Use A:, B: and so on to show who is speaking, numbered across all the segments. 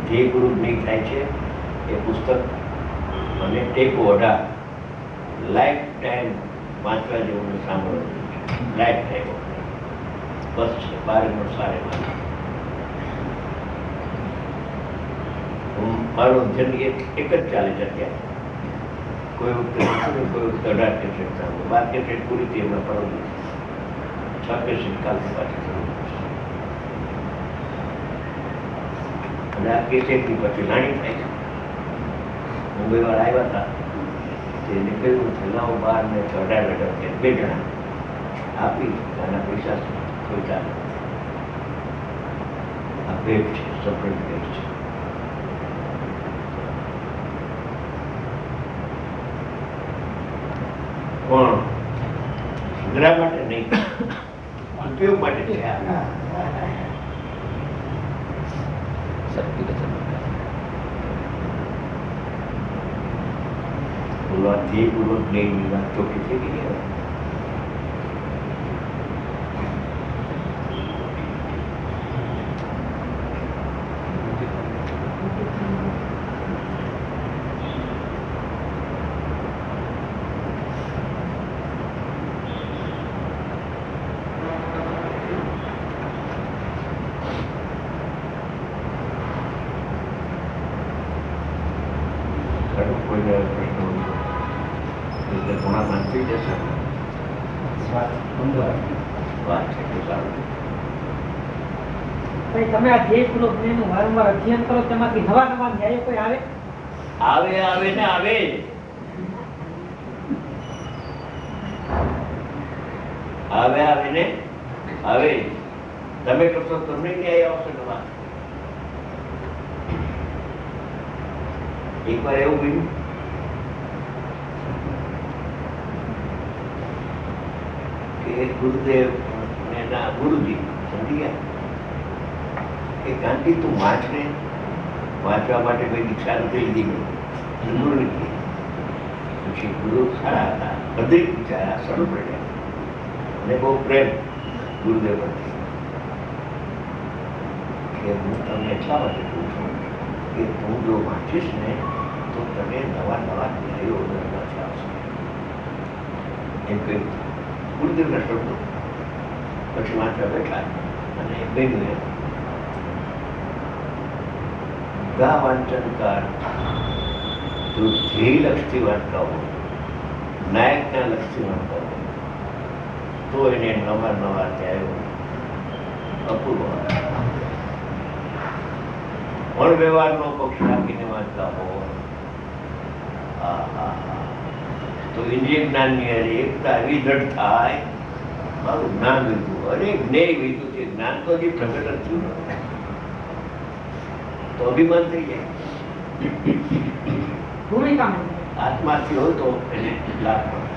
A: જે ગુરુ જ્ઞેય થાય છે એ પુસ્તક મને ટેકો 18 લાઈફ ટાઈમ વાંચવા જેવું સાંભળવાનું છે. લાઈફ ટાઈમ બસ છે 12 સારે મારું અધ્યયન એક જ ચાલે છે અત્યારે. કોઈ વખતે કોઈ વખતે 18 કેસેટ સાંભળો. 12 કેસેટ પૂરી થઈ એમાં પરમ 6 કેસેટ કાલથી પાછી અને આ કેસેટની પછી લાણી થાય છે. મુંબઈ વાળા આવ્યા હતા તેને કહ્યું છે લાવો 12 ને 18 2 જણા આપી આના પૈસા કોઈ ચાલે. આ ભેટ છે, સપરેટ ભેટ છે. પણ સંગ્રહ માટે નહીં, ઉપયોગ માટે છે. બોલવાથી પૂર્વક નહીં વાત ચોખ્ખી થઈ ગઈ.
B: તમે આ જે પૂર્વજ્ઞાનનું વારંવાર અધ્યયન કરો તેમાંથી નવા નવા ન્યાયો કોઈ આવે
A: આવે ને આવે. આવે ને આવે. તમે કરશો તમને ન્યાય આવશે નવા. એકવાર એવું બન્યું કે ગુરુદેવ ને ના ગુરુજી સમજી ગયા કે કાંતિ તું વાંચને, વાંચવા માટે કોઈ દીક્ષા નથી લીધી. ગુરુ લીધી. પછી ગુરુ સારા હતા, બધી વિચાર્યા, સરળ પડ્યા અને બહુ પ્રેમ ગુરુદેવ પરથી કે હું તમને એટલા માટે કહું છું કે તું જો વાંચીશ ને તો તને નવા નવા ન્યાયો ઉમેરવાથી આવશે એમ કહ્યું. ગુરુદેવના શબ્દો પછી વાંચવા બેઠા અને બન્યું વાંચનકાર જો ધ્યેય લક્ષથી વાંચતા હોય, નાયકના લક્ષથી વાંચતા હોય તો એને નવા નવા ન્યાયો અપૂર્વ. પણ વ્યવહારનો પક્ષ રાખીને વાંચતા હોય તો ઇન્દ્રિય જ્ઞાનની એકતા એવી દ્રઢ થાય. મારું જ્ઞાન લીધું, અરે જ્ઞેય લીધું છે, જ્ઞાન તો હજી પ્રગટ થયું નથી તો અભિમાન થઈ જાય. આત્માથી હોય તો એને લાભ મળે.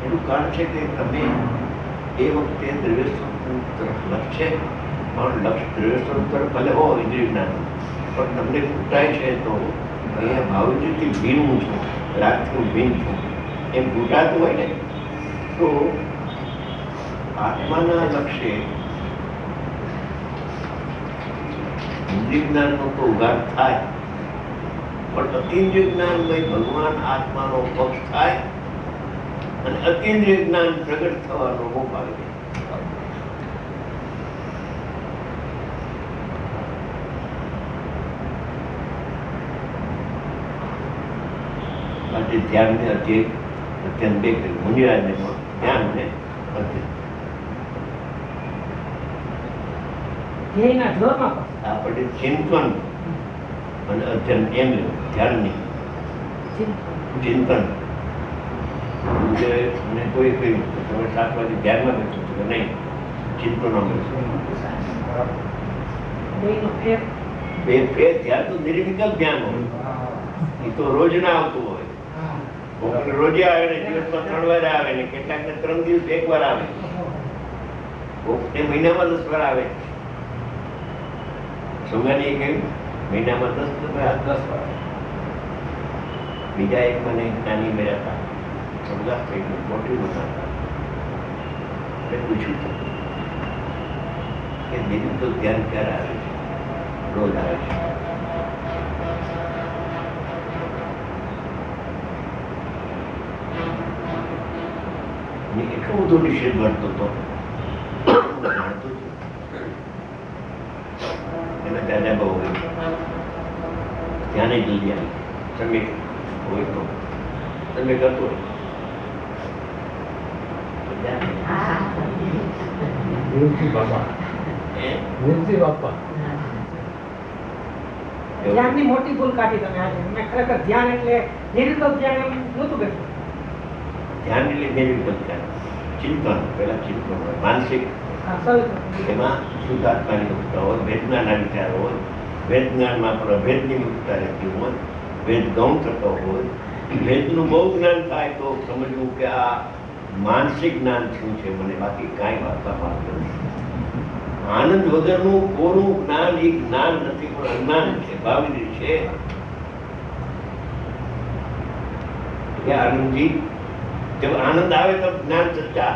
A: એનું કારણ છે કે તમે એ વખતે દ્રવ્ય તરફ લક્ષ છે, પણ લક્ષ દ્રવ્ય તરફ ભલે હો ઇન્દ્રિય જ્ઞાન, પણ તમને ઘૂંટાય છે તો અહીંયા ભાવજીથી ભીન હું છું, રાગથી હું ભીન છું એમ ઘૂંટાતું હોય ને તો આત્માના લક્ષ્ય ઇન્દ્રિય જ્ઞાનનો તો ઉગાડ થાય, પણ અતિન્દ્રિય જ્ઞાનમય ભગવાન આત્માનો પક્ષ થાય અને અતિન્દ્રિય જ્ઞાન પ્રગટ થવાનો મોક આવે. માટે ધ્યાનને અત્યંત બે કર્યું. મુનિરાજને પણ ધ્યાન ને આપણે ચિંતન અને અધ્યયન એમ ધ્યાનની ચિંતન. કોઈ કહ્યું તમે 7 વાગે ધ્યાનમાં બેસો છો કે નહીં, ચિંતનમાં બેસો. બે ફેર ધ્યાન તો નિર્વિકલ્પ ધ્યાન હોય, એ તો રોજ ના આવતું હોય. રોજે આવે ને દિવસમાં 3 વાર આવે ને કેટલાક ને 3 દિવસ 1 વાર આવે, મહિનામાં 10 વાર આવે. સોગાની કહ્યું મહિનામાં 10 વાર. બીજા એક મને નાની મેળા હતા, સમજા થઈ ગયું, મોટી મોટા હતા. મેં પૂછ્યું હતું કે બીજું તો ધ્યાન ક્યારે આવે છે? રોજ આવે છે. મેં એટલું બધું નિષેધ ભરતો હતો, જાણતો હતો. એના દાદા બહુ હોય ધ્યાને જલ્દી આવી તમે હોય તો તમે કરતો હોય
B: ધ્યાનની મોટી ભૂલ કાઢી તમે આજે. મેં ખરેખર ધ્યાન એટલે નિર્વિકલ્પ ધ્યાન એમ નહોતું કહેતું.
A: ધ્યાન એટલે નિર્વિકલ્પ ચિંતન, પેલા ચિંતન હોય માનસિક, એમાં શુદ્ધાત્માની મુક્તા હોય, વેદનાના વિચારો હોય, વેદજ્ઞાનમાં પણ અભેદની મુક્તા રહેતી હોય, વેદ ગૌણ થતો હોય. વેદનું બહુ જ્ઞાન થાય તો સમજવું કે આ માનસિક જ્ઞાન શું છે, મને બાકી કાંઈ વાંચવા માંગતું નથી. આનંદ વગરનું કોરું જ્ઞાન એ જ્ઞાન નથી, પણ અજ્ઞાન છે, ભાવની છે. આનંદજી જબ આનંદ આવે તો જ્ઞાન ચર્ચા,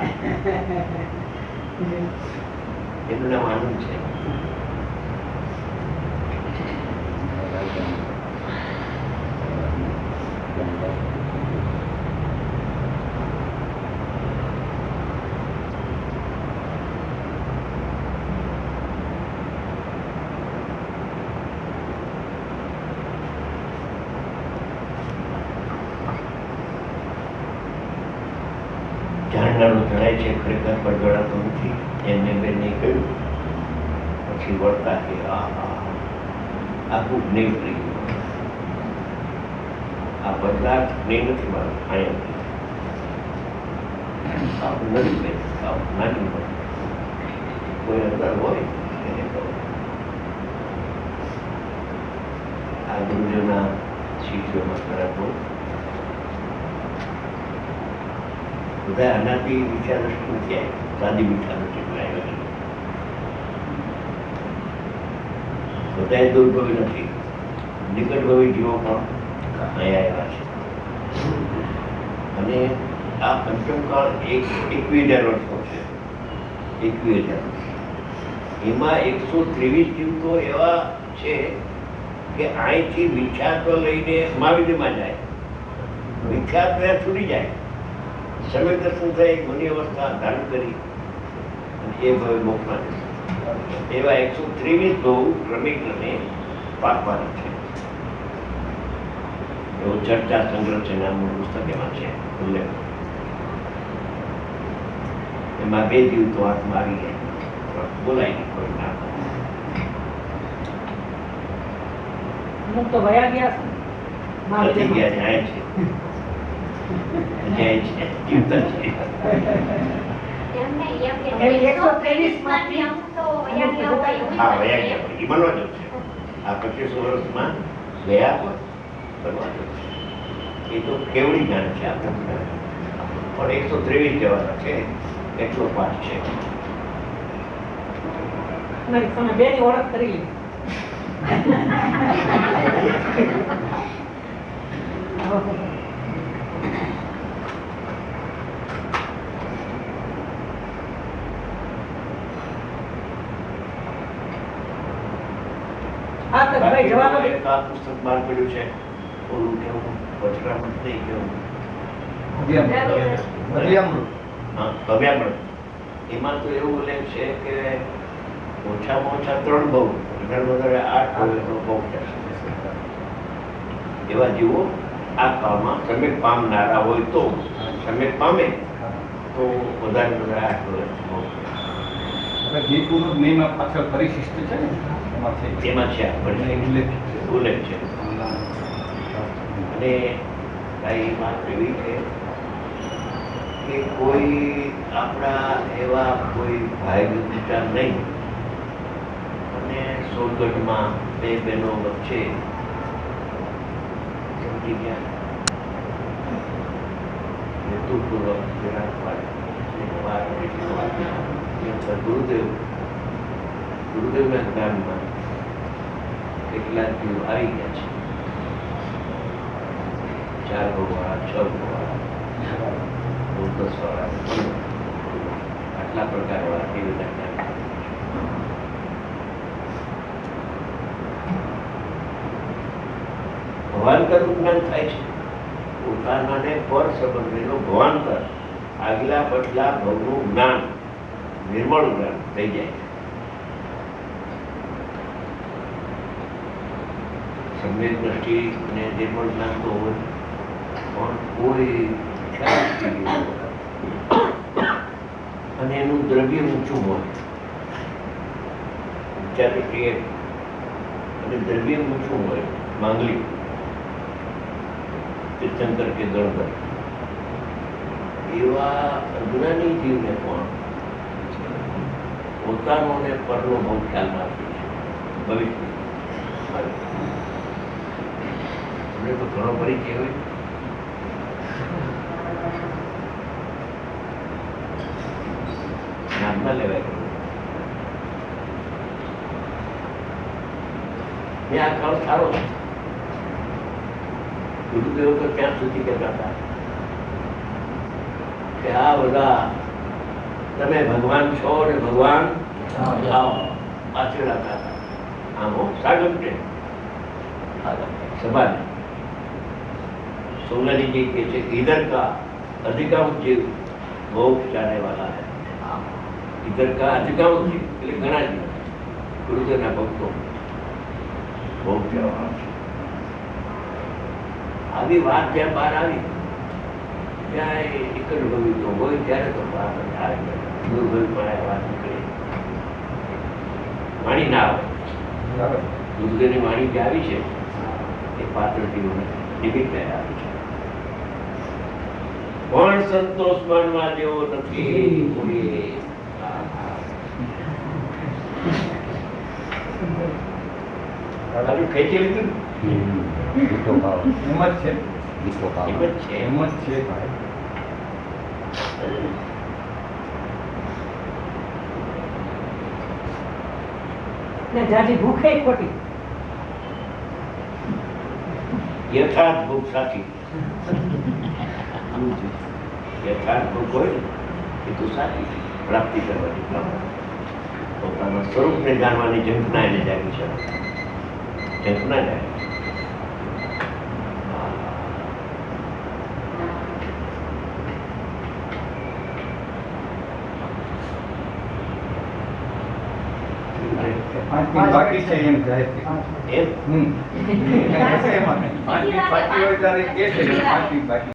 A: એનું નામ આનંદ છે. જાણનારું જણાય છે, ખરેખર પણ જણાતો નથી. એમને બેને કહ્યું પછી વળતા કે આખું જ્ઞેય થઈ ગયું. આ પદાર્થ જ્ઞેય નથી મારું, અહીંયા આવું નથી બેન, આવું નાની હોય કોઈ અંદર હોય એને કહો. આ ગુરુજીના શિષ્યોમાં ખરાબ હોય બધા આનાથી વિચાર નથી આવી, સાદી વિચાર નથી આવ્યા. બધા દુર્ભવી નથી, નિકટભવી જીવો પણ અહીંયા આવ્યા છે. અને આ પંચમકાળ 21,000 વર્ષનો છે. 21,000 વર્ષ. એમાં 123 જીવતો એવા છે કે અહીંથી વિખ્યાતો લઈને મહાવિદ્યમાં જાય, વિખ્યાત છૂટી જાય, સમય દર્શન થાય, મની અવસ્થા ધારણ કરી અને એ ભવે મોક્ષમાં જશે. એવા 123 બહુ ક્રમિક અને પાકવાના છે. એવો ચર્ચા સંગ્રહ છે, નામનું પુસ્તક એમાં છે ઉલ્લેખ. એમાં 2 જીવ તો હાથમાં આવી ગયા, બોલાય નહીં કોઈ ના.
B: અમુક તો વયા ગયા છે.
A: નથી ગયા, જાય છે, જાય છે, જીવતા છે. હા, વયા ગયા એ બનવા જ છે. આ 25 વર્ષમાં ગયા બનવા જ છે. એ તો કેવડી જ્ઞાન છે આપણે, પણ 123 કહેવાના છે, 105 છે.
B: તમે બે ની ઓળખ કરી લીધી.
A: આ પુસ્તક બહાર પડ્યું છે, ઓલું કેવું વચરામૃત નહીં, કેવું ભવ્યામૃત. એમાં તો એવું ઉલ્લેખ છે કે ઓછામાં ઓછા 3 બહુ, વધારે 8 હોય તો બહુ થશે. એવા જીવો આ કાળમાં સમ્યક પામનારા હોય તો, સમ્યક પામે તો વધારે 8 વર્ષ બહુ.
C: પાછળ પરિશિષ્ટ છે ને,
A: એમાં છે ઉલ્લેખ છે. અને કઈ વાત એવી છે કે કોઈ આપણા એવા કોઈ ભાઈ વિચાર નહીં, અને સોલગઢમાં 2 બહેનો વચ્ચે સમજી ગયા હેતુપૂર્વક ગુરુદેવના જ્ઞાનમાં કેટલાક જીવ આવી ગયા છે. 4 ભવવાળા, 6 ભવવાળા, 10 વાળા, 15, આટલા પ્રકારવાળા એવી ઘટના ભવાંતર જ્ઞાન થાય છે. પોતાનાને પર સંબંધીનો ભવાંતર આગલા પછલા ભવનું જ્ઞાન નિર્મળ જ્ઞાન થઈ જાય છે. સમ્યક દ્રષ્ટિ ને નિર્મળ જ્ઞાન તો હોય પણ કોઈ ખ્યાલ નથી રહ્યો. અને એનું દ્રવ્ય ઊંચું હોય ઊંચા દ્રષ્ટિએ અને દ્રવ્ય ઊંચું હોય માંગલિક તીર્થંકર કે ગણધર એવા અજ્ઞાની જીવને પણ પોતાનો ને પરનો બહુ ખ્યાલ રાખે છે. ભવિષ્ય તમને તો ઘણો પરિચય હોય. નામ ના લેવાય. મેં આ કાળ સારો છે. ગુરુદેવ તો ત્યાં સુધી કહેતા હતા કે આ બધા તમે ભગવાન છો ને ભગવાન આચરાતા હતા. આમ સાગમ છે સભા सोनाली जी के इधर का अधिकांश जीव मोक्ष जाने वाला है. इधर का अधिकांश जीव એટલે ઘણા જીવ ગુરુદેવના ભક્તો મોક્ષ જવાના છે. આવી વાત જ્યાં બહાર આવી ત્યાં એક જ ભવિતો હોય ત્યારે તો બહાર આવે દુર્ભવિ પણ વાત નીકળે વાણી ના આવે. ગુરુદેવની વાણી જે આવી છે એ પાત્ર જીવોને નિમિત્ત આવી છે. પણ સંતોષ માનવા જેવો નથી કોઈ. ખેંચી લીધું
C: હિંમત છે
A: હિંમત છે.
C: હિંમત છે ભાઈ.
B: ને જાજી ભૂખે ખોટી.
A: યથાર્થ ભૂખ સાચી. યથાર્થ ભૂખ હોય ને એ તો સાચી પ્રાપ્તિ કરવાની પોતાના સ્વરૂપને જાણવાની ઝંખના એને જાગી છે. ઝંખના જાય.
C: બાકી છે એમ જાય છે.
A: એમ
C: પાંચમી બાકી હોય ત્યારે કે છે પાંચમી બાકી